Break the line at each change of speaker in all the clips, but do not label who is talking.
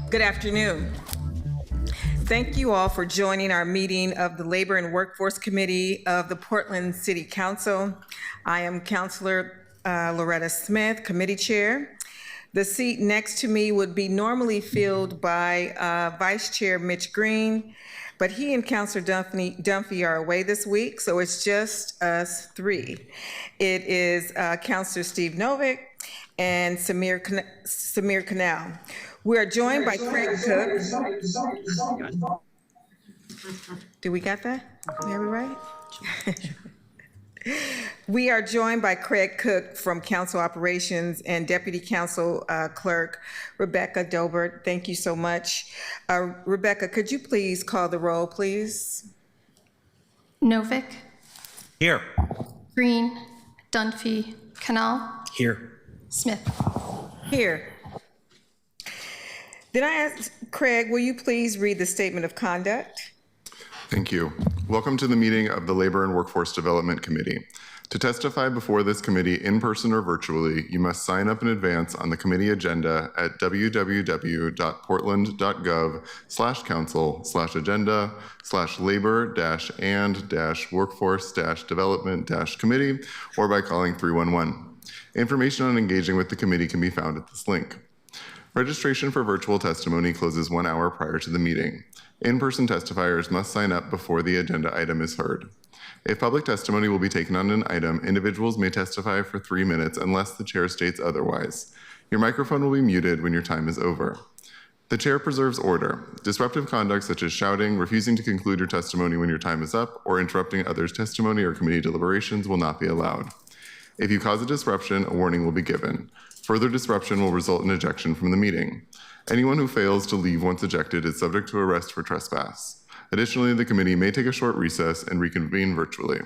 Good afternoon. Thank you all for joining our meeting of the Labor and Workforce Committee of the Portland City Council. I am Councilor Loretta Smith, Committee Chair. The seat next to me would be normally filled by Vice Chair Mitch Green, but he and Councilor Dunphy are away this week, so it's just us three. It is Councilor Steve Novick and Samir Canal. We are joined by Craig Cook. Do we got that? We have it right? We are joined by Craig Cook from Council Operations and Deputy Council Clerk Rebecca Dobert. Thank you so much. Rebecca, could you please call the roll, please?
Novick.
Here.
Green. Dunphy. Canal.
Here.
Smith.
Here. Then I ask Craig, will you please read the statement of conduct?
Thank you. Welcome to the meeting of the Labor and Workforce Development Committee. To testify before this committee in person or virtually, you must sign up in advance on the committee agenda at www.portland.gov/council/agenda/labor-and-workforce-development-committee or by calling 311. Information on engaging with the committee can be found at this link. Registration for virtual testimony closes 1 hour prior to the meeting. In-person testifiers must sign up before the agenda item is heard. If public testimony will be taken on an item, individuals may testify for 3 minutes unless the chair states otherwise. Your microphone will be muted when your time is over. The chair preserves order. Disruptive conduct such as shouting, refusing to conclude your testimony when your time is up, or interrupting others' testimony or committee deliberations will not be allowed. If you cause a disruption, a warning will be given. Further disruption will result in ejection from the meeting. Anyone who fails to leave once ejected is subject to arrest for trespass. Additionally, the committee may take a short recess and reconvene virtually.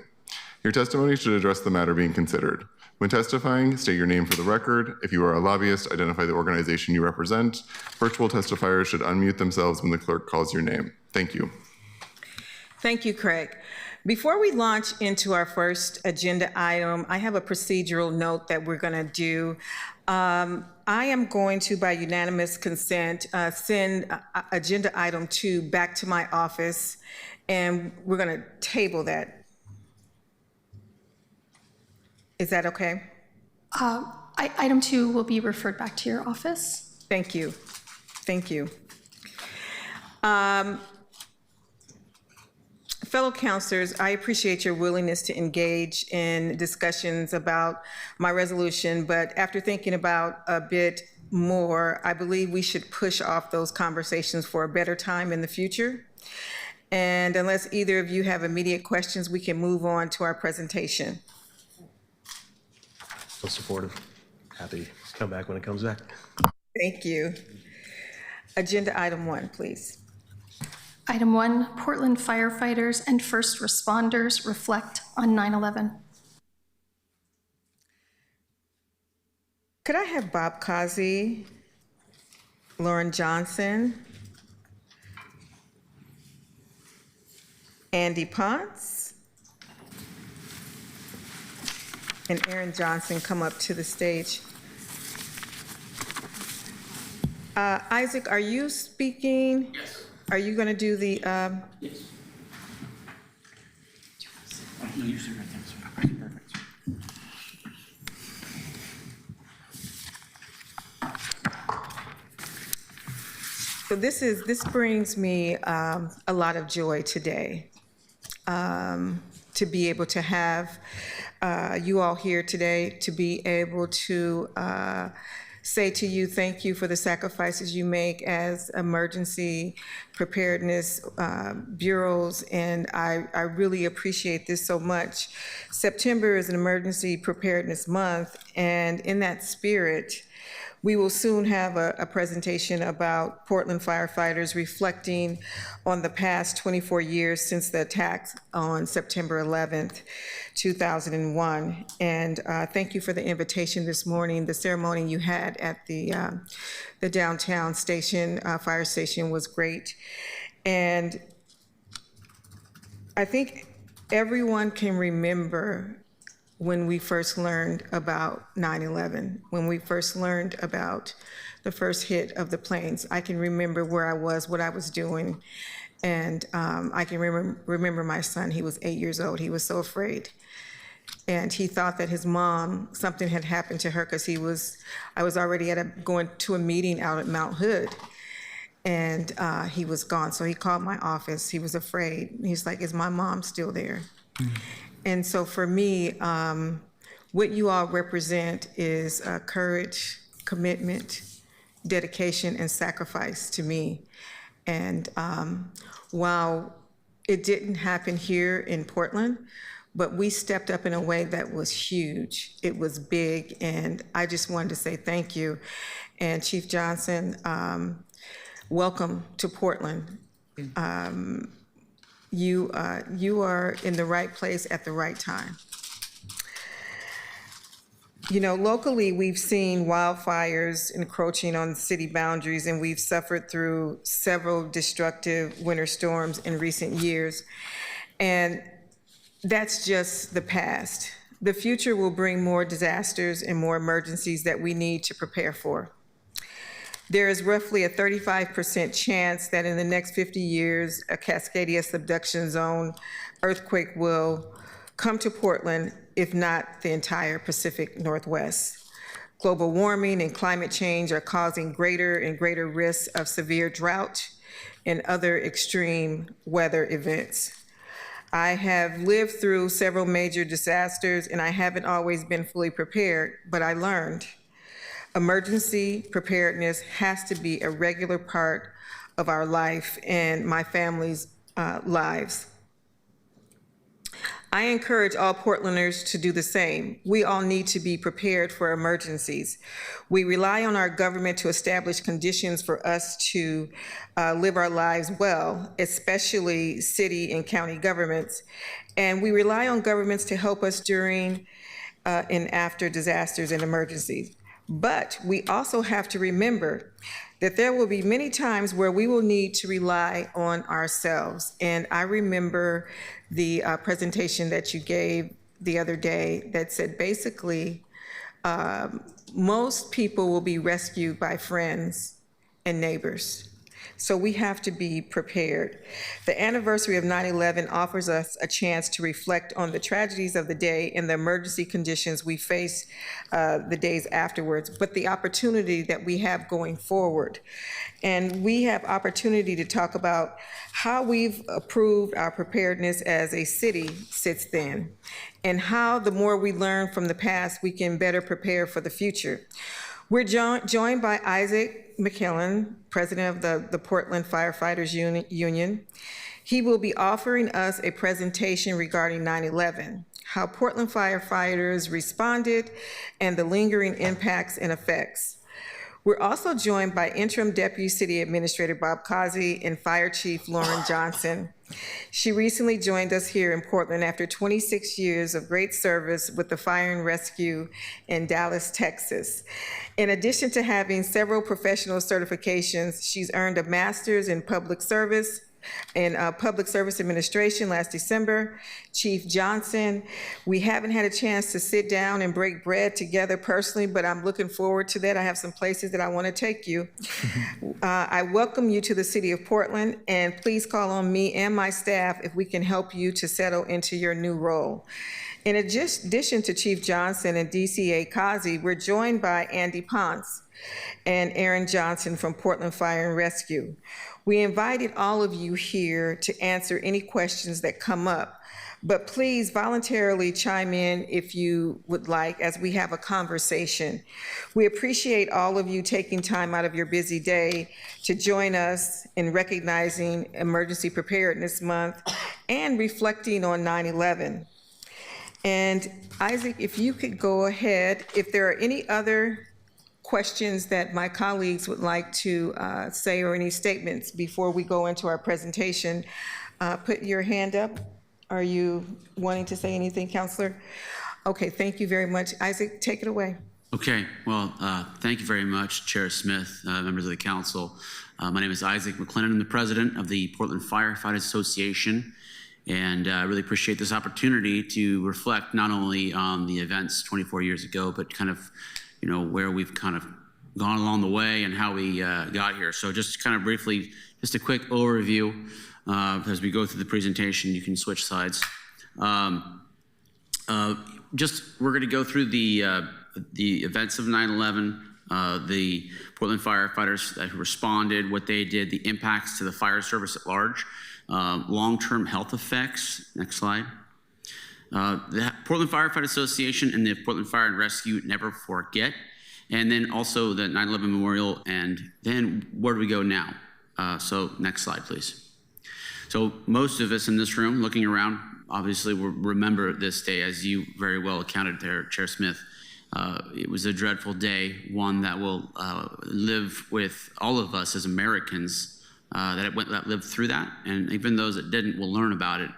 Your testimony should address the matter being considered. When testifying, state your name for the record. If you are a lobbyist, identify the organization you represent. Virtual testifiers should unmute themselves when the clerk calls your name. Thank you.
Thank you, Craig. Before we launch into our first agenda item, I have a procedural note that we're going to do. I am going to, by unanimous consent, send agenda item 2 back to my office, and we're going to table that. Is that okay?
Item 2 will be referred back to your office.
Thank you. Thank you. Fellow councilors, I appreciate your willingness to engage in discussions about my resolution, but after thinking about a bit more, I believe we should push off those conversations for a better time in the future. And unless either of you have immediate questions, we can move on to our presentation.
So supportive. Happy to come back when it comes back.
Thank you. Agenda item 1, please.
Item 1, Portland firefighters and first responders reflect on 9/11.
Could I have Bob Kazi, Lauren Johnson, Andy Ponce, and Aaron Johnson come up to the stage? Isaac, are you speaking?
Yes.
Are you going to do the?
Yes. No, you sit right there. Perfect.
So this brings me a lot of joy today, to be able to have you all here today, to be able to say to you, thank you for the sacrifices you make as emergency preparedness bureaus, and I really appreciate this so much. September is an emergency preparedness month, and in that spirit, we will soon have a presentation about Portland firefighters reflecting on the past 24 years since the attacks on September 11th, 2001. And thank you for the invitation this morning. The ceremony you had at the downtown station, fire station, was great. And I think everyone can remember when we first learned about 9/11, when we first learned about the first hit of the planes. I can remember where I was, what I was doing, and I can remember my son. He was 8 years old. He was so afraid. And he thought that his mom, something had happened to her, because I was already going to a meeting out at Mount Hood, and he was gone. So he called my office. He was afraid. He's like, is my mom still there? And so for me, what you all represent is courage, commitment, dedication, and sacrifice to me. And while it didn't happen here in Portland, but we stepped up in a way that was huge. It was big, and I just wanted to say thank you. And Chief Johnson, welcome to Portland. You are in the right place at the right time. You know, locally, we've seen wildfires encroaching on city boundaries, and we've suffered through several destructive winter storms in recent years. And that's just the past. The future will bring more disasters and more emergencies that we need to prepare for. There is roughly a 35% chance that in the next 50 years, a Cascadia subduction zone earthquake will come to Portland, if not the entire Pacific Northwest. Global warming and climate change are causing greater and greater risks of severe drought and other extreme weather events. I have lived through several major disasters, and I haven't always been fully prepared, but I learned. Emergency preparedness has to be a regular part of our life and my family's lives. I encourage all Portlanders to do the same. We all need to be prepared for emergencies. We rely on our government to establish conditions for us to live our lives well, especially city and county governments. And we rely on governments to help us during and after disasters and emergencies. But we also have to remember that there will be many times where we will need to rely on ourselves. And I remember the presentation that you gave the other day that said basically most people will be rescued by friends and neighbors. So we have to be prepared. The anniversary of 9/11 offers us a chance to reflect on the tragedies of the day and the emergency conditions we face the days afterwards, but the opportunity that we have going forward. And we have opportunity to talk about how we've improved our preparedness as a city since then, and how the more we learn from the past, we can better prepare for the future. We're joined by Isaac McKillen, president of the Portland Firefighters Union. He will be offering us a presentation regarding 9/11, how Portland firefighters responded, and the lingering impacts and effects. We're also joined by Interim Deputy City Administrator Bob Causey and Fire Chief Lauren Johnson. She recently joined us here in Portland after 26 years of great service with the Fire and Rescue in Dallas, Texas. In addition to having several professional certifications, she's earned a master's in public service, in Public Service Administration last December, Chief Johnson. We haven't had a chance to sit down and break bread together personally, but I'm looking forward to that. I have some places that I want to take you. I welcome you to the city of Portland, and please call on me and my staff if we can help you to settle into your new role. In addition to Chief Johnson and DCA Kazi, we're joined by Andy Ponce and Aaron Johnson from Portland Fire and Rescue. We invited all of you here to answer any questions that come up, but please voluntarily chime in if you would like as we have a conversation. We appreciate all of you taking time out of your busy day to join us in recognizing Emergency Preparedness Month and reflecting on 9/11. And Isaac, if you could go ahead, if there are any other questions that my colleagues would like to say or any statements before we go into our presentation, put your hand up. Are you wanting to say anything, Counselor? Okay, thank you very much. Isaac, take it away.
Okay, well, thank you very much, Chair Smith, members of the council. My name is Isaac McLennan. I'm the president of the Portland Firefighters Association, and I really appreciate this opportunity to reflect not only on the events 24 years ago, but kind of where we've kind of gone along the way and how we got here. So just kind of briefly, just a quick overview as we go through the presentation. You can switch sides. We're going to go through the events of 9/11, the Portland firefighters that responded, what they did, the impacts to the fire service at large, long-term health effects. Next slide. The Portland Firefighter Association and the Portland Fire and Rescue Never Forget, and then also the 9/11 Memorial, and then where do we go now? So next slide, please. So most of us in this room looking around obviously will remember this day, as you very well accounted there, Chair Smith. It was a dreadful day, one that will live with all of us as Americans that lived through that, and even those that didn't will learn about it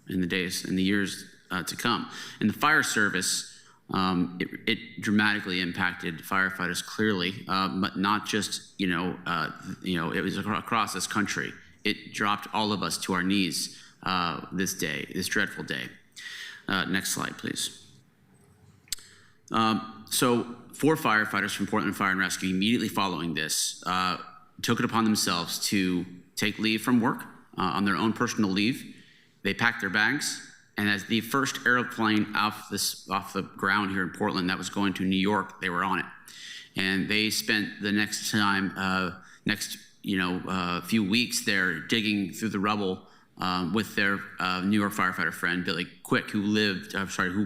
in the years to come. In the fire service, it dramatically impacted firefighters clearly, but not just it was across this country. It dropped all of us to our knees this dreadful day. Next slide, please. So 4 firefighters from Portland Fire and Rescue immediately following this took it upon themselves to take leave from work on their own personal leave. They packed their bags, and as the first airplane off the ground here in Portland that was going to New York, they were on it. And they spent the next few weeks there digging through the rubble with their New York firefighter friend, Billy Quick, who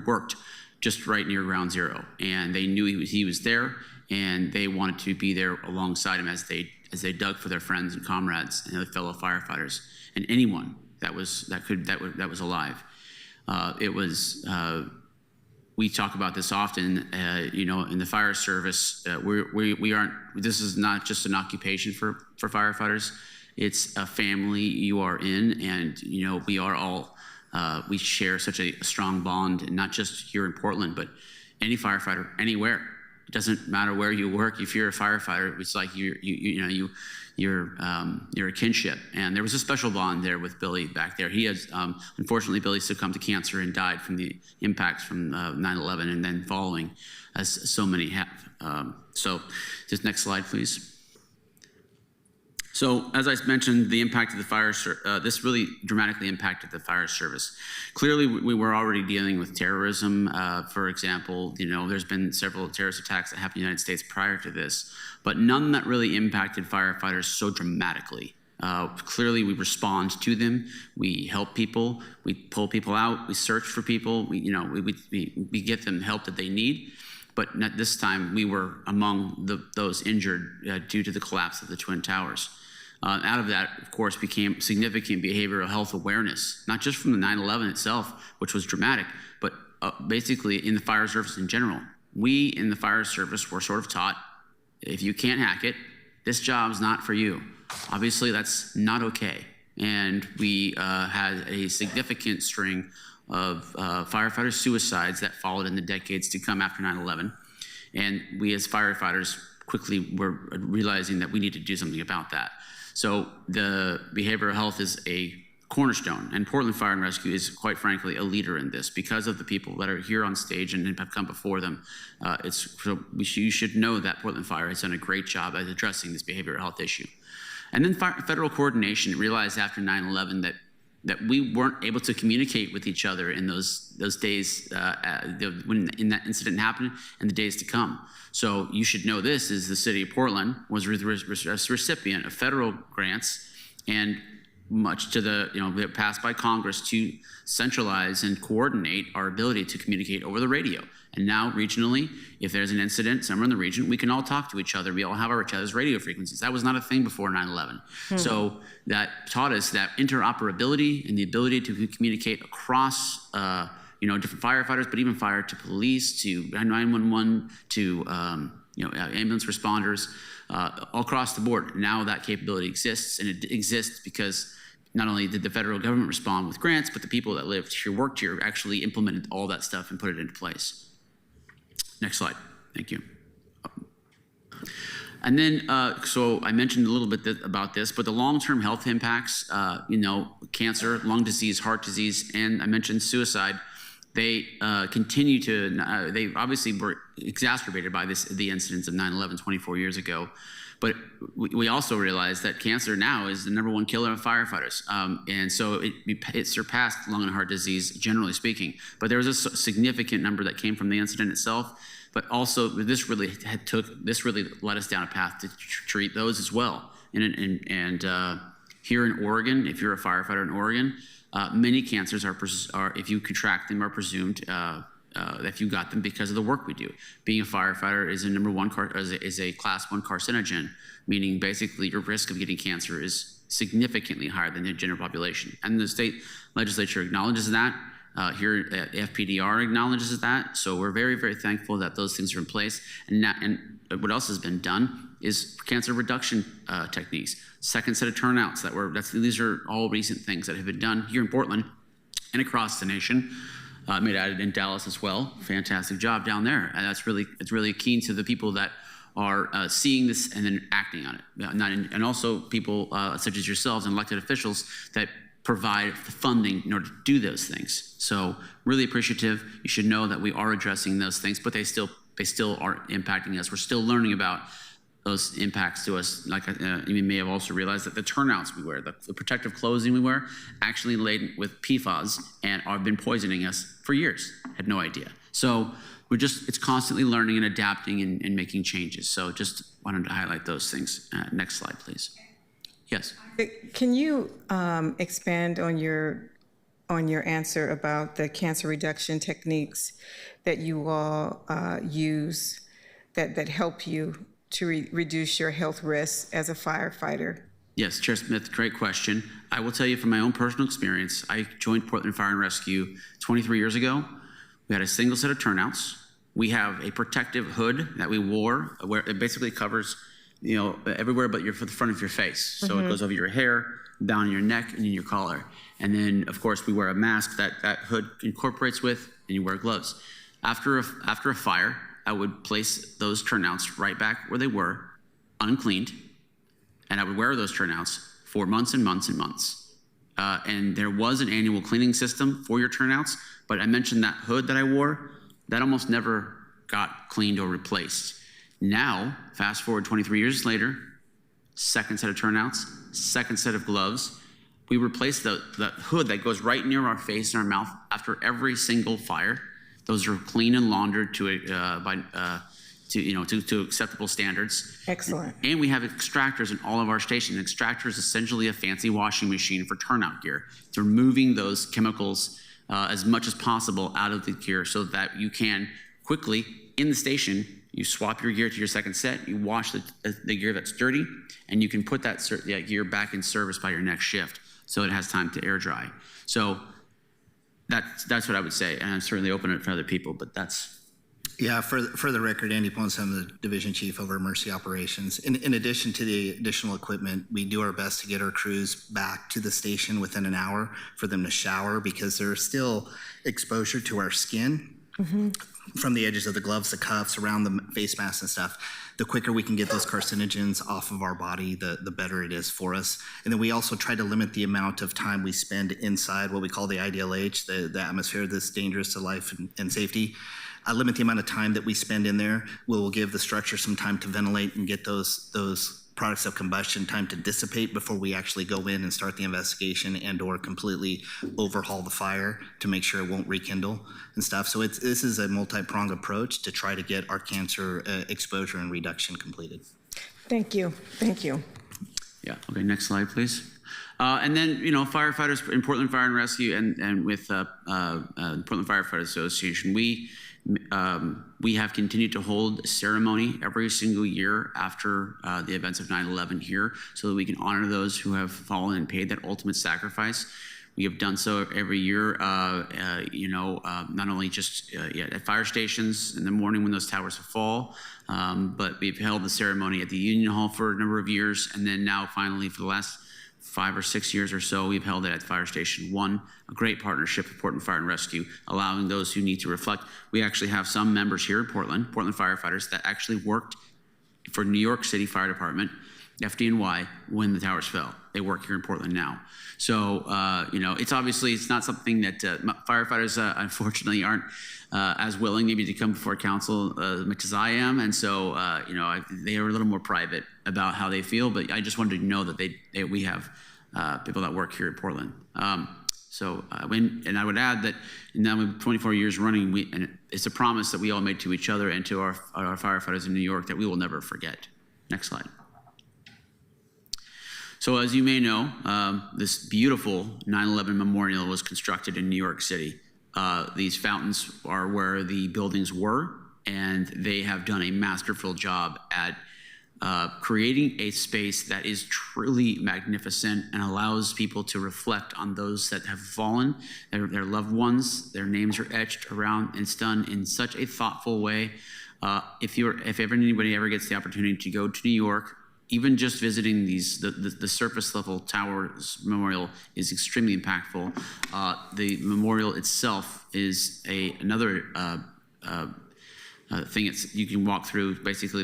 worked just right near Ground Zero. And they knew he was there, and they wanted to be there alongside him as they dug for their friends and comrades and their fellow firefighters and anyone that was alive. We talk about this often, in the fire service. We aren't. This is not just an occupation for firefighters. It's a family you are in, and we are all. We share such a strong bond, and not just here in Portland, but any firefighter anywhere. It doesn't matter where you work. If you're a firefighter, it's like you're a kinship. And there was a special bond there with Billy back there. He has, unfortunately, Billy succumbed to cancer and died from the impacts from 9/11 and then following, as so many have. So just next slide, please. So as I mentioned, the impact of the fire, this really dramatically impacted the fire service. Clearly, we were already dealing with terrorism. For example, there's been several terrorist attacks that happened in the United States prior to this, but none that really impacted firefighters so dramatically. Clearly, we respond to them. We help people. We pull people out. We search for people. We get them help that they need. But not this time, we were among those injured due to the collapse of the Twin Towers. Out of that, of course, became significant behavioral health awareness, not just from the 9/11 itself, which was dramatic, but basically in the fire service in general. We in the fire service were sort of taught, if you can't hack it, this job's not for you. Obviously, that's not okay. And we had a significant string of firefighter suicides that followed in the decades to come after 9/11. And we as firefighters quickly were realizing that we need to do something about that. So the behavioral health is a cornerstone, and Portland Fire and Rescue is, quite frankly, a leader in this because of the people that are here on stage and have come before them. You should know that Portland Fire has done a great job at addressing this behavioral health issue. And then federal coordination realized after 9/11 that we weren't able to communicate with each other in those days when that incident happened and the days to come. So you should know this is the city of Portland was a recipient of federal grants, and much to the, passed by Congress to centralize and coordinate our ability to communicate over the radio. And now regionally, if there's an incident somewhere in the region, we can all talk to each other. We all have each other's radio frequencies. That was not a thing before 9/11. So that taught us that interoperability and the ability to communicate across, different firefighters, but even fire to police, to 911, to, ambulance responders, all across the board. Now that capability exists, and it exists because not only did the federal government respond with grants, but the people that lived here, worked here, actually implemented all that stuff and put it into place. Next slide. Thank you. And then, so I mentioned a little bit about this, but the long-term health impacts, cancer, lung disease, heart disease, and I mentioned suicide, they continue to, they obviously were exacerbated by the incidents of 9/11 24 years ago. But we also realized that cancer now is the #1 killer of firefighters. And so it surpassed lung and heart disease, generally speaking. But there was a significant number that came from the incident itself. But also, this really led us down a path to treat those as well. And here in Oregon, if you're a firefighter in Oregon, many cancers are, if you contract them, are presumed if you got them because of the work we do. Being a firefighter is a class 1 carcinogen, meaning basically your risk of getting cancer is significantly higher than the general population. And the state legislature acknowledges that. Here, FPDR acknowledges that. So we're very, very thankful that those things are in place. And what else has been done is cancer reduction techniques, second set of turnouts these are all recent things that have been done here in Portland and across the nation. Made added in Dallas as well. Fantastic job down there. And it's really keen to the people that are seeing this and then acting on it. And also people such as yourselves and elected officials that provide the funding in order to do those things. So really appreciative. You should know that we are addressing those things, but they still are impacting us. We're still learning about those impacts to us. Like you may have also realized that the turnouts we wear, the protective clothing we wear, actually laden with PFAS and have been poisoning us for years. Had no idea. So it's constantly learning and adapting and making changes. So just wanted to highlight those things. Next slide, please. Yes.
Can you expand on your answer about the cancer reduction techniques that you all use that help you to reduce your health risks as a firefighter?
Yes, Chair Smith, great question. I will tell you from my own personal experience, I joined Portland Fire and Rescue 23 years ago. We had a single set of turnouts. We have a protective hood that we wore where it basically covers everywhere but the front of your face. So it goes over your hair, down your neck, and in your collar. And then, of course, we wear a mask that hood incorporates with, and you wear gloves. After a fire, I would place those turnouts right back where they were, uncleaned, and I would wear those turnouts for months and months and months. And there was an annual cleaning system for your turnouts, but I mentioned that hood that I wore, that almost never got cleaned or replaced. Now, fast forward 23 years later, second set of turnouts, second set of gloves. We replace the hood that goes right near our face and our mouth after every single fire. Those are clean and laundered to acceptable standards.
Excellent.
And we have extractors in all of our stations. An extractor is essentially a fancy washing machine for turnout gear. It's removing those chemicals as much as possible out of the gear so that you can quickly, in the station, you swap your gear to your second set, you wash the gear that's dirty, and you can put that gear back in service by your next shift so it has time to air dry. So that's what I would say, and I'm certainly open it for other people, but that's...
Yeah, for the record, Andy Ponce, I'm the Division Chief over Emergency Operations. In addition to the additional equipment, we do our best to get our crews back to the station within an hour for them to shower because there's still exposure to our skin from the edges of the gloves, the cuffs, around the face masks and stuff, the quicker we can get those carcinogens off of our body, the better it is for us. And then we also try to limit the amount of time we spend inside what we call the IDLH, the atmosphere that's dangerous to life and safety. Limit the amount of time that we spend in there. We'll give the structure some time to ventilate and get those products of combustion time to dissipate before we actually go in and start the investigation and or completely overhaul the fire to make sure it won't rekindle and stuff. So this is a multi-pronged approach to try to get our cancer exposure and reduction completed.
Thank you. Thank you.
Yeah, okay, next slide, please. And then, you know, firefighters in Portland Fire and Rescue and with Portland Firefighters Association, we have continued to hold a ceremony every single year after the events of 9/11 here so that we can honor those who have fallen and paid that ultimate sacrifice. We have done so every year, not only just at fire stations in the morning when those towers fall, but we've held the ceremony at the Union Hall for a number of years, and then now finally for the last 5 or 6 years or so, we've held it at Fire Station 1, a great partnership with Portland Fire and Rescue, allowing those who need to reflect. We actually have some members here in Portland firefighters, that actually worked for New York City Fire Department, FDNY, when the towers fell. They work here in Portland now. So, it's not something that firefighters, unfortunately, aren't as willing maybe to come before council as much as I am. And so, they are a little more private about how they feel, but I just wanted to know that we have people that work here in Portland. And I would add that now 24 years running, and it's a promise that we all made to each other and to our firefighters in New York that we will never forget. Next slide. So as you may know, this beautiful 9/11 memorial was constructed in New York City. These fountains are where the buildings were, and they have done a masterful job at creating a space that is truly magnificent and allows people to reflect on those that have fallen, their loved ones. Their names are etched around, and it's done in such a thoughtful way. If anybody ever gets the opportunity to go to New York, even just visiting the surface level towers memorial is extremely impactful. The memorial itself is another thing you can walk through. Basically,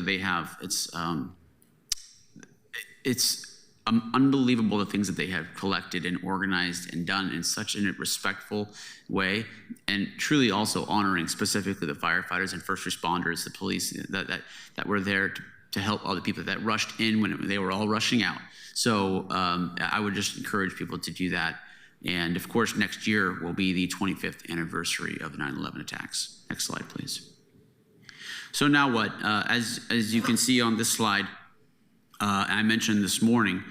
it's unbelievable the things that they have collected and organized and done in such a respectful way, and truly also honoring specifically the firefighters and first responders, the police that were there to help all the people that rushed in when they were all rushing out. So I would just encourage people to do that. And of course, next year will be the 25th anniversary of the 9/11 attacks. Next slide, please. So now what? As you can see on this slide, I mentioned this morning,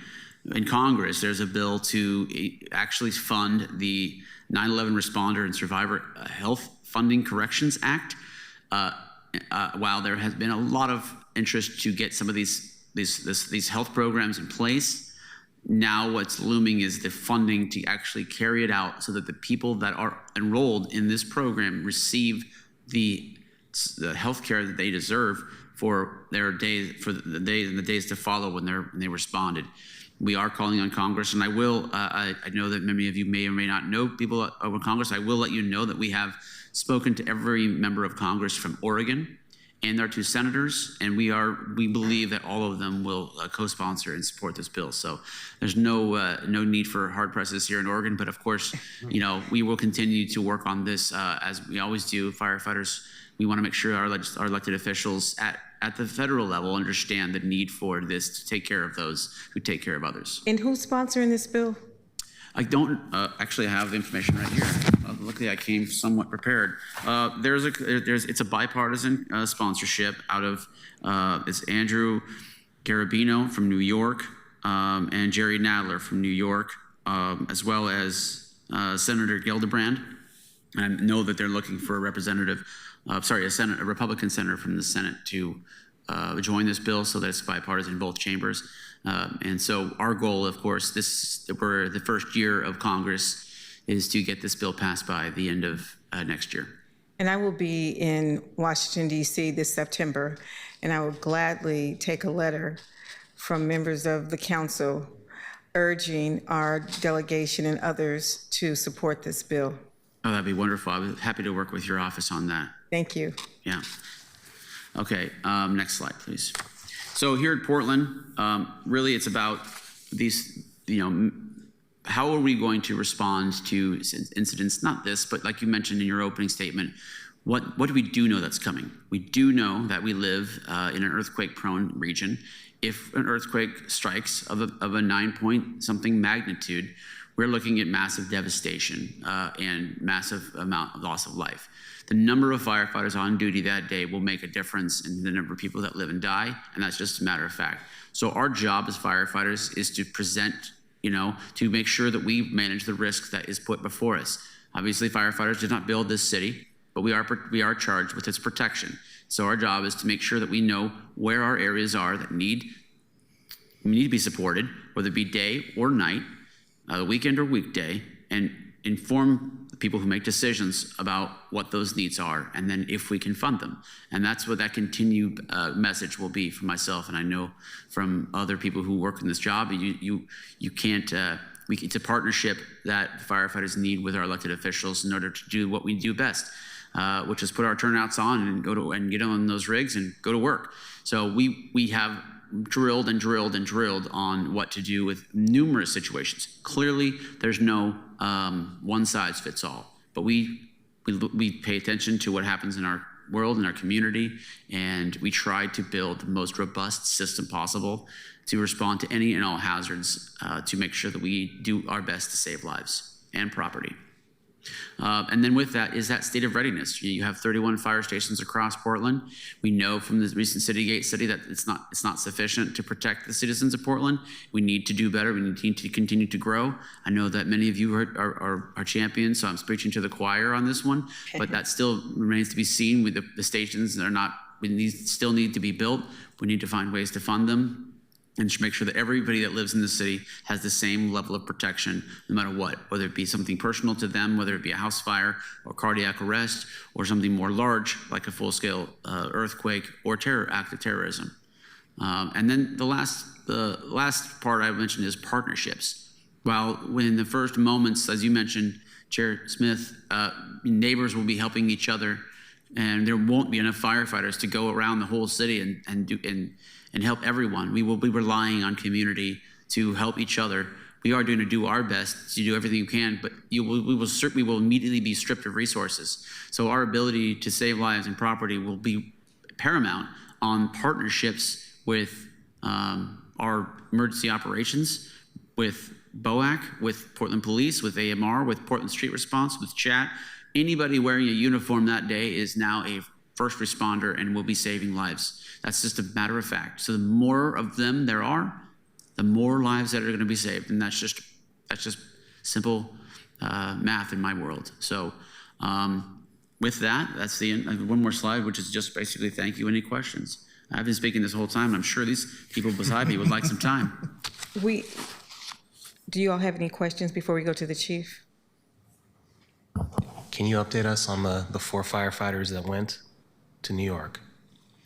in Congress, there's a bill to actually fund the 9/11 Responder and Survivor Health Funding Corrections Act. While there has been a lot of interest to get some of these health programs in place, now what's looming is the funding to actually carry it out so that the people that are enrolled in this program receive the health care that they deserve for their days, for the days and the days to follow when they responded. We are calling on Congress, and I know that many of you may or may not know people over Congress. I will let you know that we have spoken to every member of Congress from Oregon and our 2 senators, and we believe that all of them will co-sponsor and support this bill. So there's no need for hard presses here in Oregon, but of course, we will continue to work on this as we always do. Firefighters, we want to make sure our elected officials at the federal level understand the need for this to take care of those who take care of others.
And who's sponsoring this bill?
I don't actually have the information right here. Luckily, I came somewhat prepared. It's a bipartisan sponsorship out of it's Andrew Garabino from New York and Jerry Nadler from New York, as well as Senator Gillibrand. And I know that they're looking for a a Republican senator from the Senate to join this bill so that it's bipartisan in both chambers. And so our goal, of course, we're the first year of Congress, is to get this bill passed by the end of next year.
And I will be in Washington, D.C. this September, and I will gladly take a letter from members of the council urging our delegation and others to support this bill.
Oh, that'd be wonderful. I'd be happy to work with your office on that.
Thank you.
Yeah. Okay, next slide, please. So here at Portland, really it's about these, how are we going to respond to incidents, not this, but like you mentioned in your opening statement, what do we do know that's coming? We do know that we live in an earthquake-prone region. If an earthquake strikes of a 9-point-something magnitude, we're looking at massive devastation and massive amount of loss of life. The number of firefighters on duty that day will make a difference in the number of people that live and die, and that's just a matter of fact. So our job as firefighters is to present, to make sure that we manage the risk that is put before us. Obviously, firefighters did not build this city, but we are charged with its protection. So our job is to make sure that we know where our areas are that need to be supported, whether it be day or night, weekend or weekday, and inform the people who make decisions about what those needs are, and then if we can fund them. And that's what that continued message will be for myself, and I know from other people who work in this job, you can't, it's a partnership that firefighters need with our elected officials in order to do what we do best, which is put our turnouts on and get on those rigs and go to work. So we have drilled and drilled and drilled on what to do with numerous situations. Clearly, there's no one size fits all, but we pay attention to what happens in our world, in our community, and we try to build the most robust system possible to respond to any and all hazards to make sure that we do our best to save lives and property. And then with that is that state of readiness. You have 31 fire stations across Portland. We know from the recent Citygate study that it's not sufficient to protect the citizens of Portland. We need to do better. We need to continue to grow. I know that many of you are champions, so I'm preaching to the choir on this one, but that still remains to be seen with the stations that are not, still need to be built. We need to find ways to fund them and make sure that everybody that lives in the city has the same level of protection no matter what, whether it be something personal to them, whether it be a house fire or cardiac arrest or something more large like a full-scale earthquake or act of terrorism. And then the last part I mentioned is partnerships. While when the first moments, as you mentioned, Chair Smith, neighbors will be helping each other, and there won't be enough firefighters to go around the whole city and help everyone. We will be relying on community to help each other. We are going to do our best to do everything we can, but we will immediately be stripped of resources. So our ability to save lives and property will be paramount on partnerships with our emergency operations, with BOAC, with Portland Police, with AMR, with Portland Street Response, with CHAT. Anybody wearing a uniform that day is now a first responder and will be saving lives. That's just a matter of fact. So the more of them there are, the more lives that are going to be saved, and that's just simple math in my world. So with that, that's the end. One more slide, which is just basically thank you. Any questions? I've been speaking this whole time, and I'm sure these people beside me would like some time.
Do you all have any questions before we go to the chief?
Can you update us on the 4 firefighters that went to New York?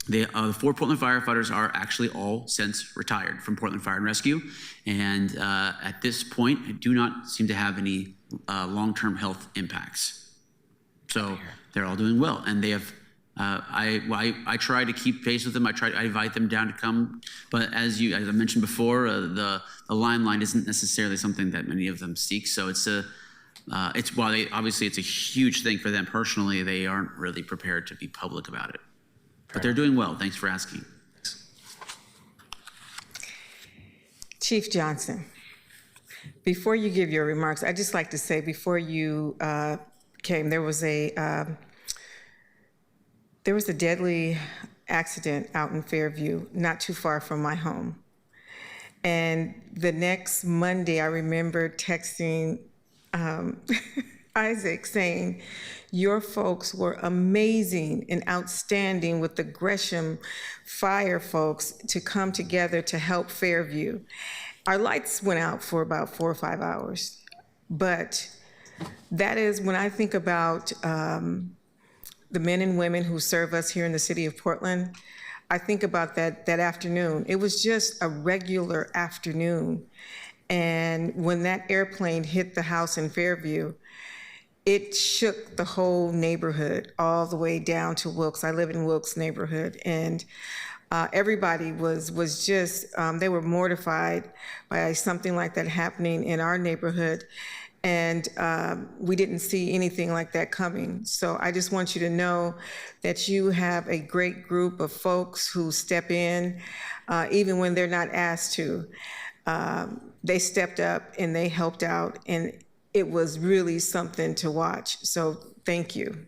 The 4 Portland firefighters are actually all since retired from Portland Fire and Rescue, and at this point, do not seem to have any long-term health impacts. So they're all doing well, and they have. I try to keep pace with them. I invite them down to come, but as I mentioned before, the limelight isn't necessarily something that many of them seek. So obviously it's a huge thing for them personally, they aren't really prepared to be public about it. But they're doing well. Thanks for asking.
Chief Johnson, before you give your remarks, I'd just like to say before you came, there was a deadly accident out in Fairview, not too far from my home. And the next Monday, I remember texting Isaac saying, your folks were amazing and outstanding with the Gresham Fire folks to come together to help Fairview. Our lights went out for about 4 or 5 hours, but that is when I think about the men and women who serve us here in the city of Portland, I think about that afternoon. It was just a regular afternoon. And when that airplane hit the house in Fairview, it shook the whole neighborhood all the way down to Wilkes. I live in Wilkes neighborhood, and everybody was just, they were mortified by something like that happening in our neighborhood. And we didn't see anything like that coming. So I just want you to know that you have a great group of folks who step in, even when they're not asked to. They stepped up and they helped out, and it was really something to watch. So thank you.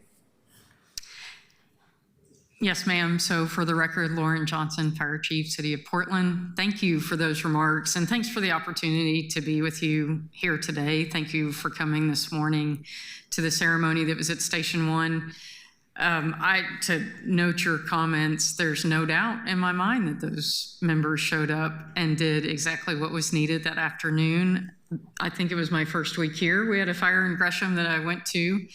Yes, ma'am. So for the record, Lauren Johnson, Fire Chief, City of Portland. Thank you for those remarks, and thanks for the opportunity to be with you here today. Thank you for coming this morning to the ceremony that was at Station 1. To note your comments, there's no doubt in my mind that those members showed up and did exactly what was needed that afternoon. I think it was my first week here. We had a fire in Gresham that I went to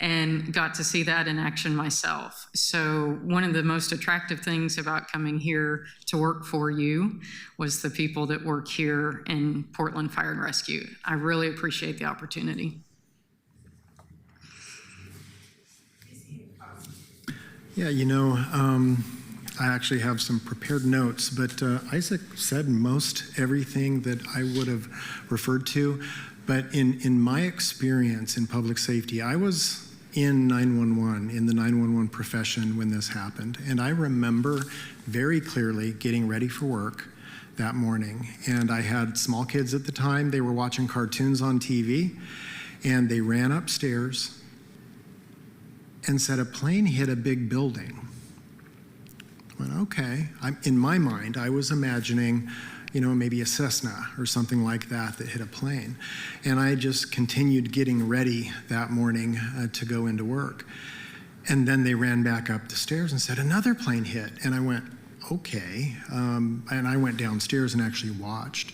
and got to see that in action myself. So one of the most attractive things about coming here to work for you was the people that work here in Portland Fire and Rescue. I really appreciate the opportunity.
Yeah, I actually have some prepared notes, but Isaac said most everything that I would have referred to. But in my experience in public safety, I was in 911, in the 911 profession when this happened. And I remember very clearly getting ready for work that morning. And I had small kids at the time. They were watching cartoons on TV, and they ran upstairs and said a plane hit a big building. I went, okay. In my mind, I was imagining, maybe a Cessna or something like that hit a plane. And I just continued getting ready that morning to go into work. And then they ran back up the stairs and said, another plane hit. And I went, okay. And I went downstairs and actually watched.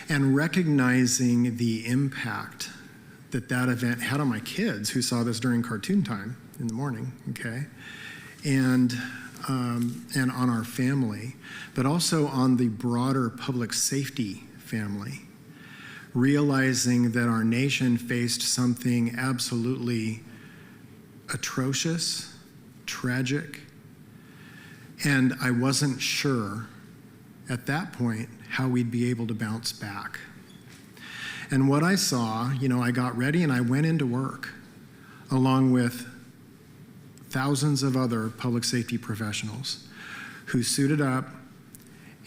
And recognizing the impact that event had on my kids who saw this during cartoon time in the morning, okay? And on our family, but also on the broader public safety family, realizing that our nation faced something absolutely atrocious, tragic, and I wasn't sure at that point how we'd be able to bounce back. And what I saw, I got ready and I went into work along with thousands of other public safety professionals who suited up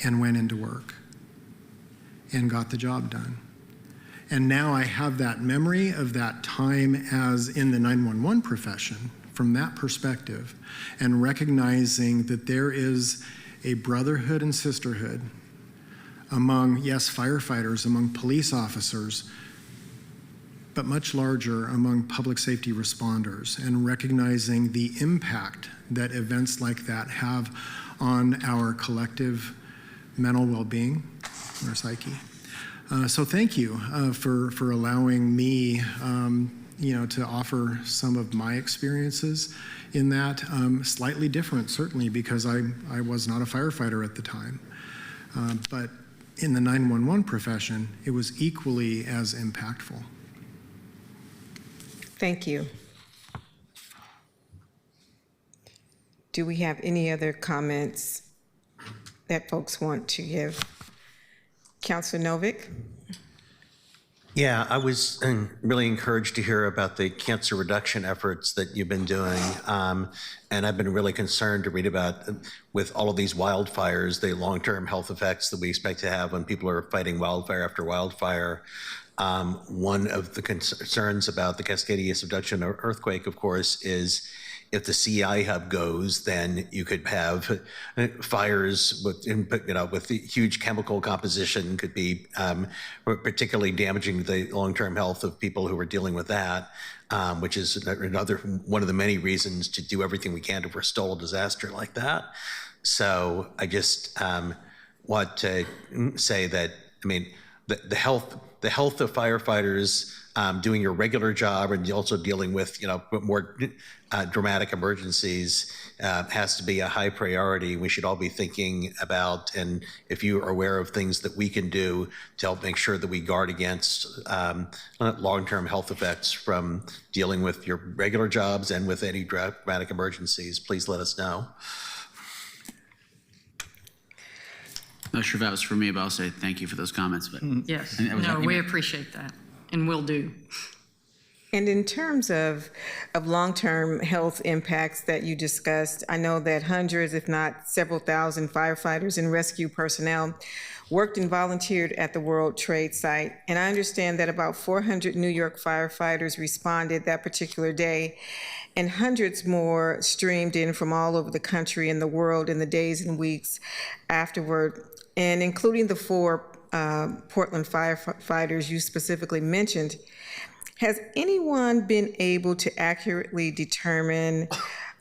and went into work and got the job done. And now I have that memory of that time as in the 911 profession from that perspective, and recognizing that there is a brotherhood and sisterhood among, yes, firefighters, among police officers, but much larger among public safety responders, and recognizing the impact that events like that have on our collective mental well-being, our psyche. So thank you for allowing me, to offer some of my experiences in that. Slightly different, certainly, because I was not a firefighter at the time. But in the 911 profession, it was equally as impactful.
Thank you. Do we have any other comments that folks want to give? Councilor Novick?
Yeah, I was really encouraged to hear about the cancer reduction efforts that you've been doing. And I've been really concerned to read about, with all of these wildfires, the long-term health effects that we expect to have when people are fighting wildfire after wildfire. One of the concerns about the Cascadia subduction earthquake, of course, is if the CI hub goes, then you could have fires with huge chemical composition, could be particularly damaging to the long-term health of people who are dealing with that, which is another one of the many reasons to do everything we can to forestall a disaster like that. So I just want to say that, the health of firefighters doing your regular job and also dealing with, more dramatic emergencies has to be a high priority. We should all be thinking about, and if you are aware of things that we can do to help make sure that we guard against long-term health effects from dealing with your regular jobs and with any dramatic emergencies, please let us know.
Not sure if that was for me, but I'll say thank you for those comments. But
Yes,
And that was-
no, we appreciate that, and will do.
And in terms of long-term health impacts that you discussed, I know that hundreds, if not several thousand firefighters and rescue personnel worked and volunteered at the World Trade Site. And I understand that about 400 New York firefighters responded that particular day, and hundreds more streamed in from all over the country and the world in the days and weeks afterward, and including the 4 Portland firefighters you specifically mentioned. Has anyone been able to accurately determine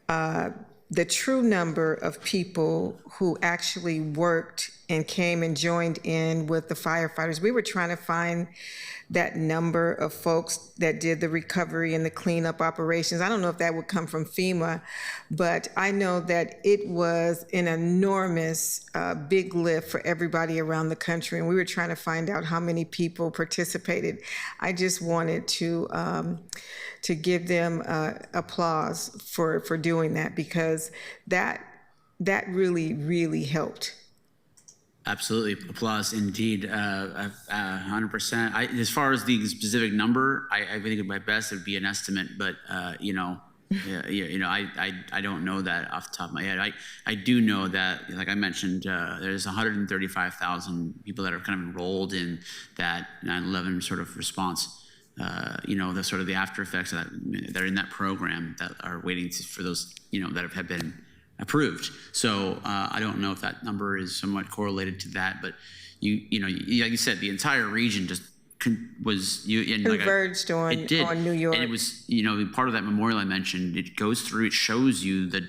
the true number of people who actually worked and came and joined in with the firefighters? We were trying to find that number of folks that did the recovery and the cleanup operations. I don't know if that would come from FEMA, but I know that it was an enormous big lift for everybody around the country, and we were trying to find out how many people participated. I just wanted to give them applause for doing that, because that really, really helped.
Absolutely. Applause indeed. 100%. As far as the specific number, I think at my best it would be an estimate, but I don't know that off the top of my head. I do know that, like I mentioned, there's 135,000 people that are kind of enrolled in that 9/11 sort of response. The sort of the after effects of that are in that program that are waiting for those, that have been approved. So I don't know if that number is somewhat correlated to that, but like you said, the entire region just
Converged on New York.
And it was, part of that memorial I mentioned, it goes through, it shows you the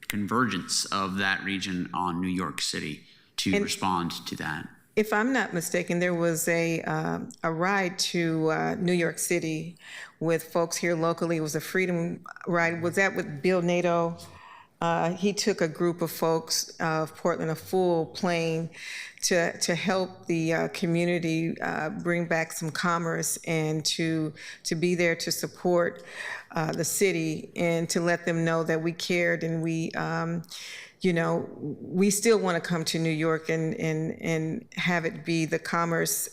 convergence of that region on New York City to respond to that.
If I'm not mistaken, there was a ride to New York City with folks here locally. It was a freedom ride. Was that with Bill Nato? He took a group of folks of Portland, a full plane, to help the community bring back some commerce and to be there to support the city and to let them know that we cared, and we still want to come to New York and have it be the commerce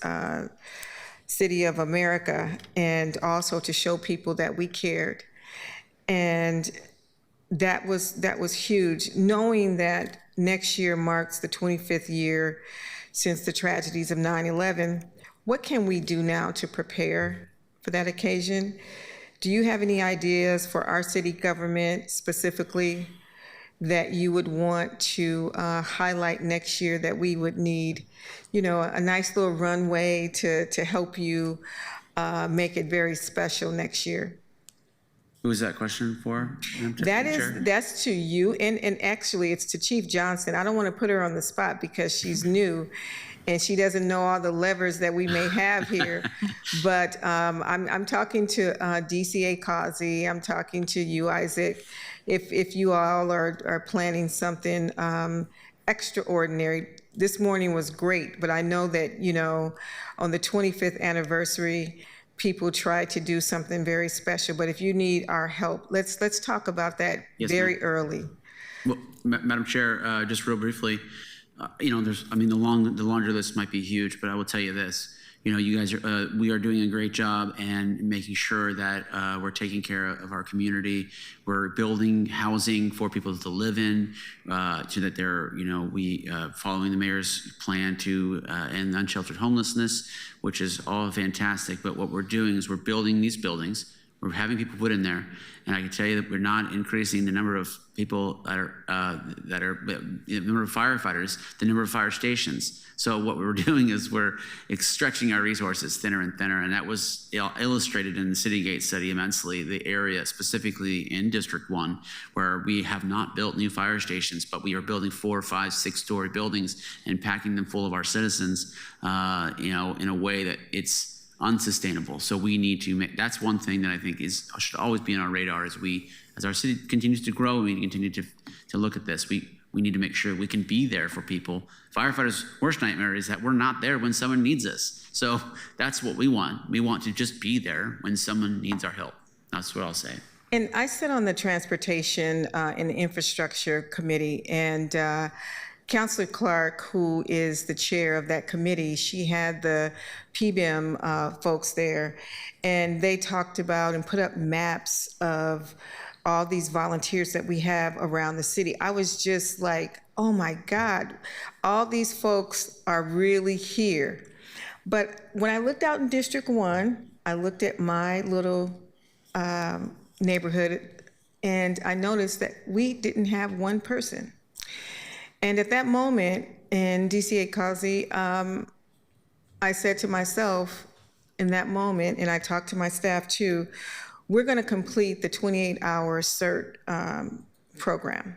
city of America, and also to show people that we cared. And that was huge, knowing that next year marks the 25th year since the tragedies of 9/11. What can we do now to prepare for that occasion? Do you have any ideas for our city government specifically that you would want to highlight next year, that we would need, a nice little runway to help you make it very special next year?
Who was that question for?
That's to you, and actually it's to Chief Johnson. I don't want to put her on the spot because she's new and she doesn't know all the levers that we may have here. But I'm talking to DCA Causey, I'm talking to you, Isaac. If you all are planning something extraordinary, this morning was great, but I know that, on the 25th anniversary, people try to do something very special, but if you need our help, let's talk about that very early.
Well, Madam Chair, just real briefly, the laundry list might be huge, but I will tell you this. You guys we are doing a great job and making sure that we're taking care of our community. We're building housing for people to live in, so that they're, following the mayor's plan to end unsheltered homelessness, which is all fantastic. But what we're doing is we're building these buildings. We're having people put in there, and I can tell you that we're not increasing the number of people the number of firefighters, the number of fire stations. So what we're doing is we're stretching our resources thinner and thinner, and that was illustrated in the Citygate study immensely, the area specifically in District 1, where we have not built new fire stations, but we are building 4, 5, 6-story buildings and packing them full of our citizens, in a way that it's unsustainable. So we need to make, that's one thing that I think should always be on our radar as our city continues to grow, we continue to look at this. We need to make sure we can be there for people. Firefighters' worst nightmare is that we're not there when someone needs us. So that's what we want. We want to just be there when someone needs our help. That's what I'll say.
And I sit on the Transportation and Infrastructure Committee, and Councilor Clark, who is the chair of that committee, she had the PBIM folks there, and they talked about and put up maps of all these volunteers that we have around the city. I was just like, oh my God, all these folks are really here. But when I looked out in District 1, I looked at my little neighborhood, and I noticed that we didn't have one person. And at that moment in DCA Causey, I said to myself in that moment, and I talked to my staff too, we're going to complete the 28-hour CERT program.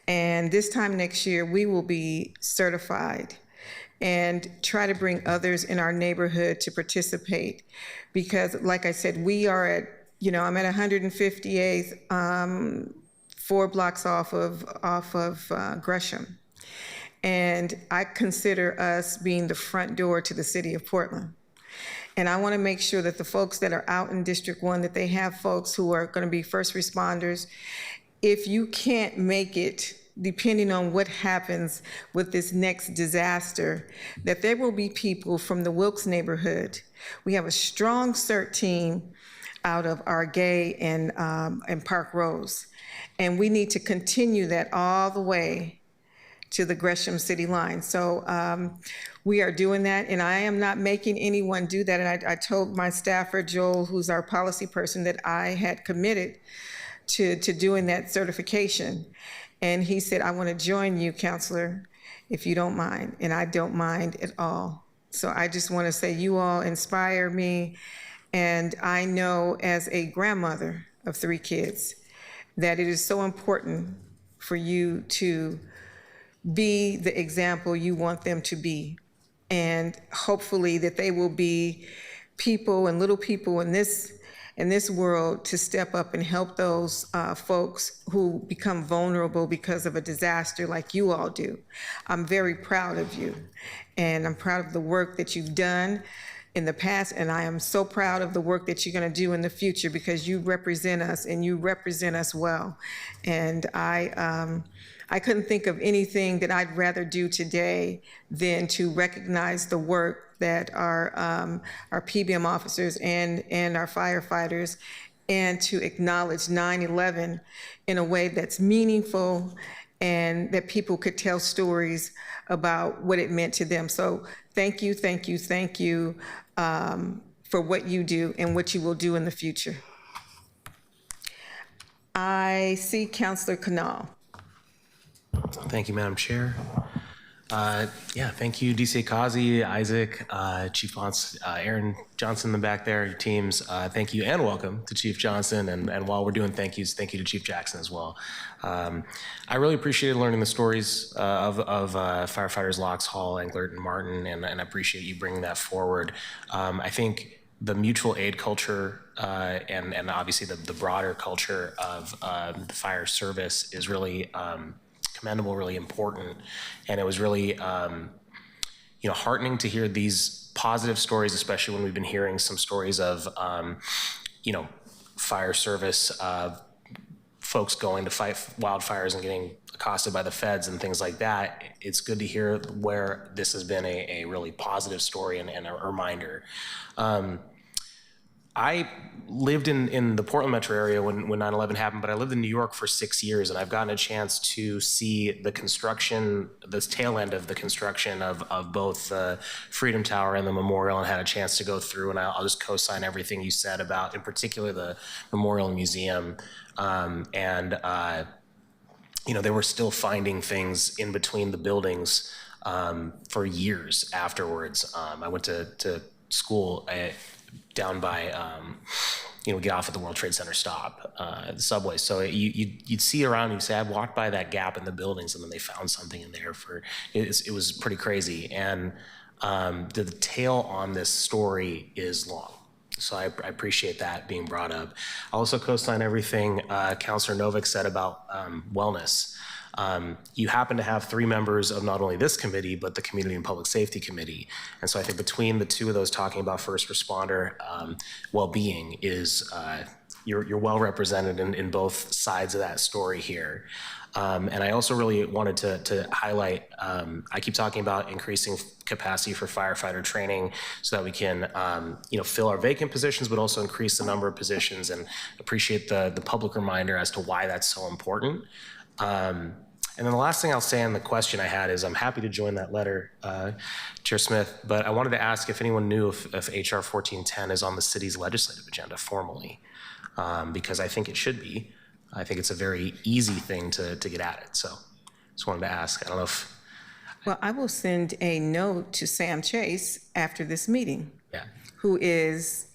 And this time next year, we will be certified and try to bring others in our neighborhood to participate. Because like I said, we are at, I'm at 158th, 4 blocks off of Gresham. And I consider us being the front door to the city of Portland. And I want to make sure that the folks that are out in District 1, that they have folks who are going to be first responders. If you can't make it, depending on what happens with this next disaster, that there will be people from the Wilkes neighborhood. We have a strong CERT team out of our Gay and Park Rose. And we need to continue that all the way to the Gresham City line. So we are doing that, and I am not making anyone do that. And I told my staffer, Joel, who's our policy person, that I had committed to doing that certification. And he said, I want to join you, Counselor, if you don't mind. And I don't mind at all. So I just want to say you all inspire me. And I know as a grandmother of 3 kids that it is so important for you to be the example you want them to be. And hopefully that they will be people and little people in this world to step up and help those folks who become vulnerable because of a disaster like you all do. I'm very proud of you, and I'm proud of the work that you've done in the past, and I am so proud of the work that you're going to do in the future, because you represent us, and you represent us well. And I couldn't think of anything that I'd rather do today than to recognize the work that our PBM officers and our firefighters, and to acknowledge 9/11 in a way that's meaningful and that people could tell stories about what it meant to them. So thank you, thank you, thank you for what you do and what you will do in the future. I see Councilor Canal.
Thank you, Madam Chair. Thank you, DCA Causey, Isaac, Chief Lance, Aaron Johnson in the back there, your teams. Thank you and welcome to Chief Johnson. And while we're doing thank yous, thank you to Chief Jackson as well. I really appreciated learning the stories of firefighters Locks, Hall, Englert, and Martin, and I appreciate you bringing that forward. I think the mutual aid culture and obviously the broader culture of the fire service is really commendable, really important, and it was really heartening to hear these positive stories, especially when we've been hearing some stories of fire service folks going to fight wildfires and getting accosted by the feds and things like that. It's good to hear where this has been a really positive story and a reminder. I lived in the Portland metro area when 9/11 happened, but I lived in New York for 6 years, and I've gotten a chance to see the construction, the tail end of the construction of both the Freedom Tower and the Memorial, and had a chance to go through, and I'll just co-sign everything you said about, in particular, the Memorial Museum. They were still finding things in between the buildings for years afterwards. I went to school down by, get off at the World Trade Center stop, the subway. So you'd see around, you'd say, I walked by that gap in the buildings, and then they found something in there it was pretty crazy. And the tail on this story is long. So I appreciate that being brought up. I also co-sign everything Councilor Novick said about wellness. You happen to have 3 members of not only this committee, but the Community and Public Safety Committee. And so I think between the 2 of those talking about first responder well-being is you're well represented in both sides of that story here. And I also really wanted to highlight, I keep talking about increasing capacity for firefighter training so that we can, fill our vacant positions, but also increase the number of positions, and appreciate the public reminder as to why that's so important. And then the last thing I'll say on the question I had is I'm happy to join that letter, Chair Smith, but I wanted to ask if anyone knew if HR 1410 is on the city's legislative agenda formally, because I think it should be. I think it's a very easy thing to get at it. So just wanted to ask. I don't know if...
Well, I will send a note to Sam Chase after this meeting, who is,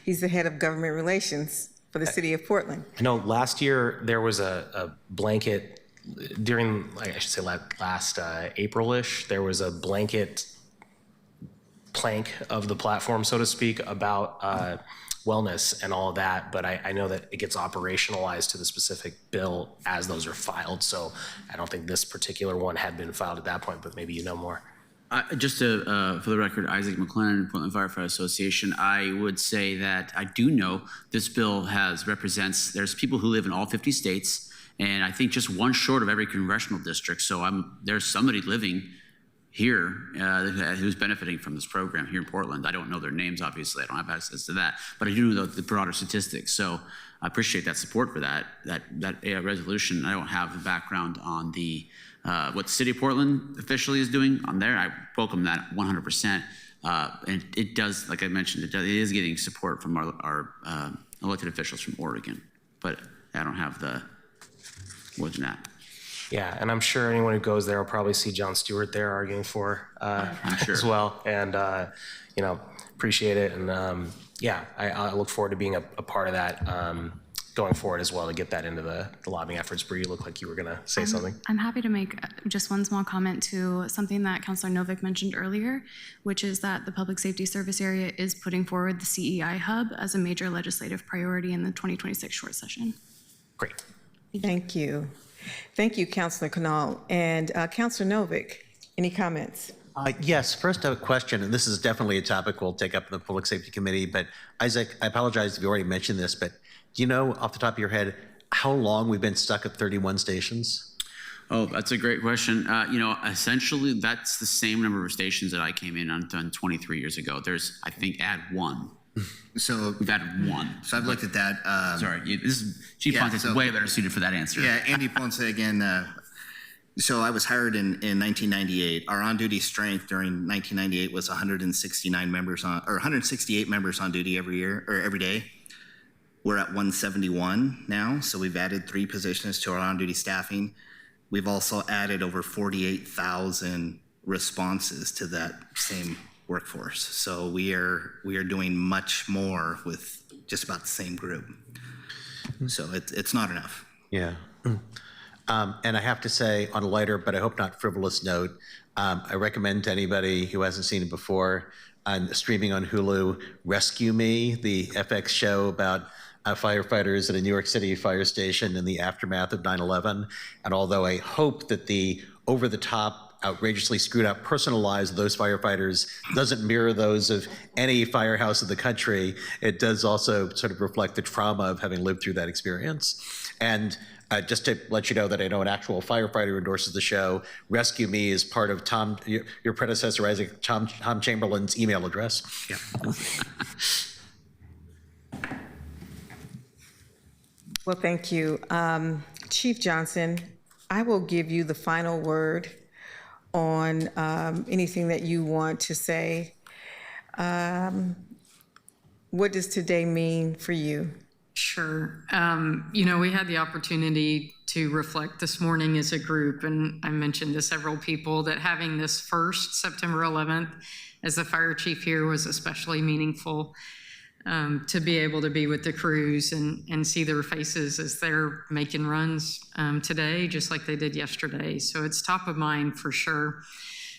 he's the head of government relations for the city of Portland.
I know last year there was a blanket, during, I should say last April-ish, there was a blanket plank of the platform, so to speak, about wellness and all of that, but I know that it gets operationalized to the specific bill as those are filed, so I don't think this particular one had been filed at that point, but maybe you know more.
Just to, for the record, Isaac McLennan, Portland Firefighter Association, I would say that I do know this bill represents, there's people who live in all 50 states, and I think just one short of every congressional district, so there's somebody living here who's benefiting from this program here in Portland. I don't know their names, obviously. I don't have access to that, but I do know the broader statistics. So I appreciate that support for that resolution. I don't have the background on the what the City of Portland officially is doing on there. I welcome that 100%. And it does, like I mentioned, it is getting support from our elected officials from Oregon, but I don't have the more than that.
Yeah, and I'm sure anyone who goes there will probably see John Stewart there arguing for as well, and appreciate it. And I look forward to being a part of that going forward as well, to get that into the lobbying efforts. Bree, you look like you were going to say something.
I'm happy to make just one small comment to something that Councilor Novick mentioned earlier, which is that the Public Safety Service Area is putting forward the CEI Hub as a major legislative priority in the 2026 short session.
Great.
Thank you. Thank you, Councilor Canal. And Councilor Novick, any comments?
Yes, first I have a question, and this is definitely a topic we'll take up in the Public Safety Committee, but Isaac, I apologize if you already mentioned this, but do you know off the top of your head how long we've been stuck at 31 stations?
Oh, that's a great question. Essentially, that's the same number of stations that I came in on 23 years ago. There's, I think, add 1.
So
we've added 1.
So I've looked at that.
Sorry, Chief Ponce is way better suited for that answer.
Yeah, Andy Ponce again. So I was hired in 1998. Our on-duty strength during 1998 was 168 members on duty every day. We're at 171 now, so we've added 3 positions to our on-duty staffing. We've also added over 48,000 responses to that same workforce. So we are doing much more with just about the same group. So it's not enough.
Yeah. And I have to say, on a lighter, but I hope not frivolous note, I recommend to anybody who hasn't seen it before, streaming on Hulu, Rescue Me, the FX show about firefighters at a New York City fire station in the aftermath of 9/11. And although I hope that the over-the-top, outrageously screwed up personal lives of those firefighters doesn't mirror those of any firehouse in the country, it does also sort of reflect the trauma of having lived through that experience. And just to let you know that I know an actual firefighter endorses the show, Rescue Me is part of your predecessor, Isaac, Tom Chamberlain's email address.
Yeah.
Well, thank you. Chief Johnson, I will give you the final word on anything that you want to say. What does today mean for you?
Sure. We had the opportunity to reflect this morning as a group, and I mentioned to several people that having this first September 11th as the fire chief here was especially meaningful. To be able to be with the crews and see their faces as they're making runs today, just like they did yesterday. So it's top of mind for sure.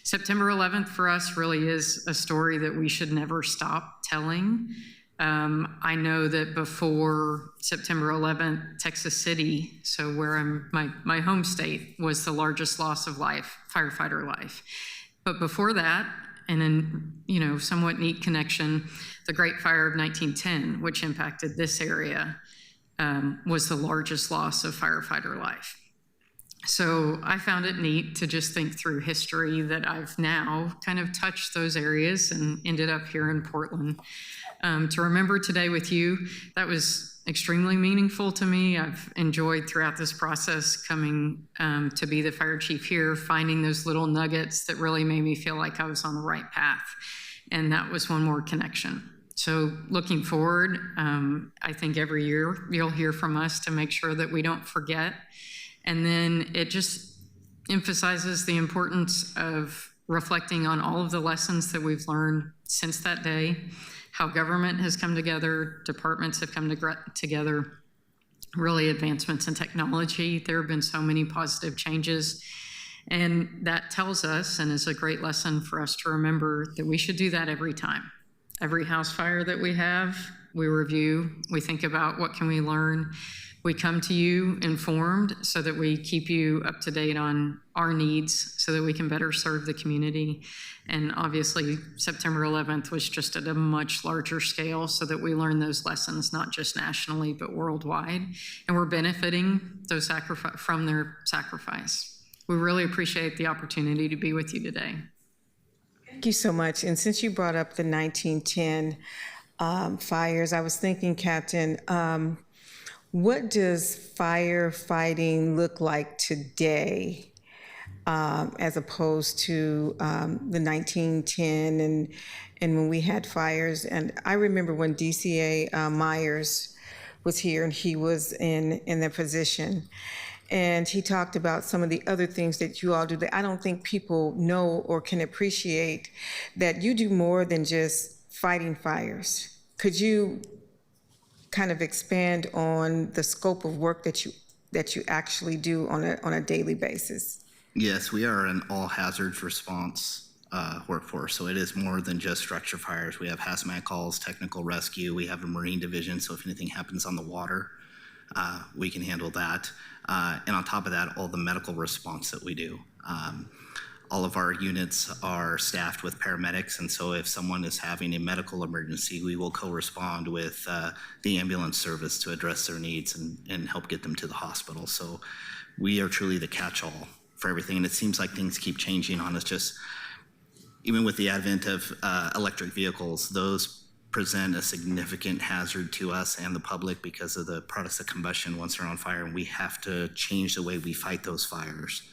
September 11th for us really is a story that we should never stop telling. I know that before September 11th, Texas City, so where my home state, was the largest loss of life, firefighter life. But before that, and in somewhat neat connection, the Great Fire of 1910, which impacted this area, was the largest loss of firefighter life. So I found it neat to just think through history that I've now kind of touched those areas and ended up here in Portland. To remember today with you, that was extremely meaningful to me. I've enjoyed throughout this process coming to be the fire chief here, finding those little nuggets that really made me feel like I was on the right path. And that was one more connection. So looking forward, I think every year you'll hear from us to make sure that we don't forget. And then it just emphasizes the importance of reflecting on all of the lessons that we've learned since that day, how government has come together, departments have come together, really advancements in technology. There have been so many positive changes. And that tells us, and is a great lesson for us to remember, that we should do that every time. Every house fire that we have, we review, we think about what can we learn. We come to you informed so that we keep you up to date on our needs so that we can better serve the community. And obviously, September 11th was just at a much larger scale so that we learn those lessons, not just nationally, but worldwide. And we're benefiting those from their sacrifice. We really appreciate the opportunity to be with you today.
Thank you so much. And since you brought up the 1910 fires, I was thinking, Captain, what does firefighting look like today as opposed to the 1910 and when we had fires? And I remember when DCA Myers was here and he was in the position. And he talked about some of the other things that you all do that I don't think people know or can appreciate, that you do more than just fighting fires. Could you kind of expand on the scope of work that you actually do on a daily basis?
Yes, we are an all hazards response workforce. So it is more than just structure fires. We have hazmat calls, technical rescue. We have a marine division. So if anything happens on the water, we can handle that. And on top of that, all the medical response that we do. All of our units are staffed with paramedics, and so if someone is having a medical emergency, we will co-respond with the ambulance service to address their needs and help get them to the hospital. So we are truly the catch-all for everything, and it seems like things keep changing on us. Just even with the advent of electric vehicles, those present a significant hazard to us and the public because of the products of combustion once they're on fire, and we have to change the way we fight those fires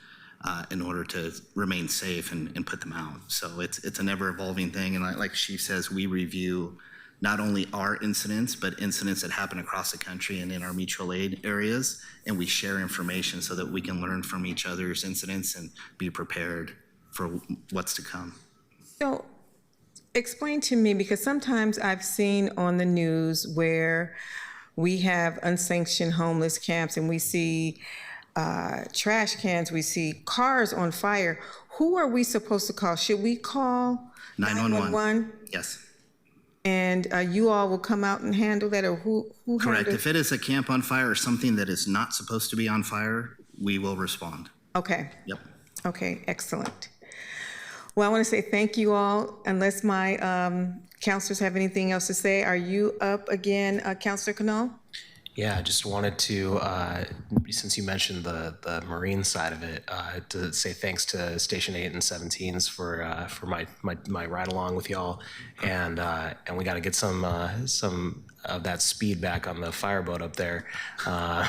in order to remain safe and put them out. So it's an ever-evolving thing, and like Chief says, we review not only our incidents, but incidents that happen across the country and in our mutual aid areas, and we share information so that we can learn from each other's incidents and be prepared for what's to come.
So explain to me, because sometimes I've seen on the news where we have unsanctioned homeless camps and we see trash cans, we see cars on fire. Who are we supposed to call? Should we call 911?
Yes.
And you all will come out and handle that, or who
Correct.
handles?
If it is a camp on fire or something that is not supposed to be on fire, we will respond.
Okay.
Yep.
Okay, excellent. Well, I want to say thank you all. Unless my counselors have anything else to say, are you up again, Counselor Knoll?
Yeah, I just wanted to, since you mentioned the marine side of it, to say thanks to Station 8 and 17s for my ride along with y'all, and we got to get some of that speed back on the fireboat up there,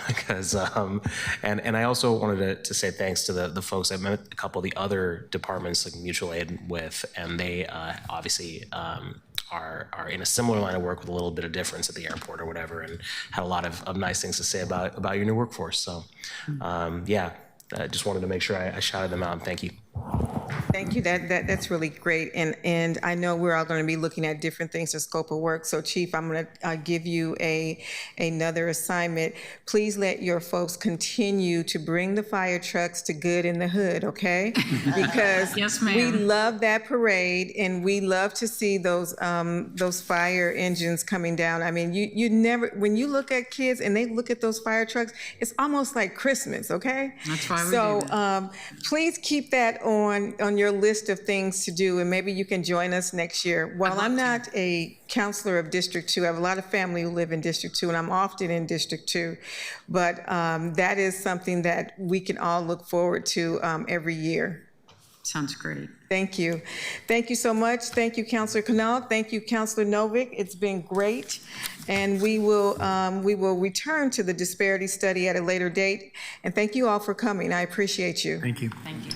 because and I also wanted to say thanks to the folks I met a couple of the other departments like mutual aid with, and they obviously are in a similar line of work with a little bit of difference at the airport or whatever, and had a lot of nice things to say about your new workforce. So yeah, I just wanted to make sure I shouted them out, and thank you.
Thank you. That's really great. And I know we're all going to be looking at different things, the scope of work. So Chief, I'm going to give you another assignment. Please let your folks continue to bring the fire trucks to Good in the Hood, okay? Because
Yes,
we
ma'am.
love that parade and we love to see those fire engines coming down. I mean, you never, when you look at kids and they look at those fire trucks, it's almost like Christmas, okay?
That's why we
So,
do that.
please keep that on your list of things to do, and maybe you can join us next year. While I'm not a counselor of District 2, I have a lot of family who live in District 2, and I'm often in District 2. But that is something that we can all look forward to every year.
Sounds great.
Thank you. Thank you so much. Thank you, Councilor Canal. Thank you, Councilor Novick. It's been great. And we will return to the disparity study at a later date. And thank you all for coming. I appreciate you.
Thank you.
Thank you.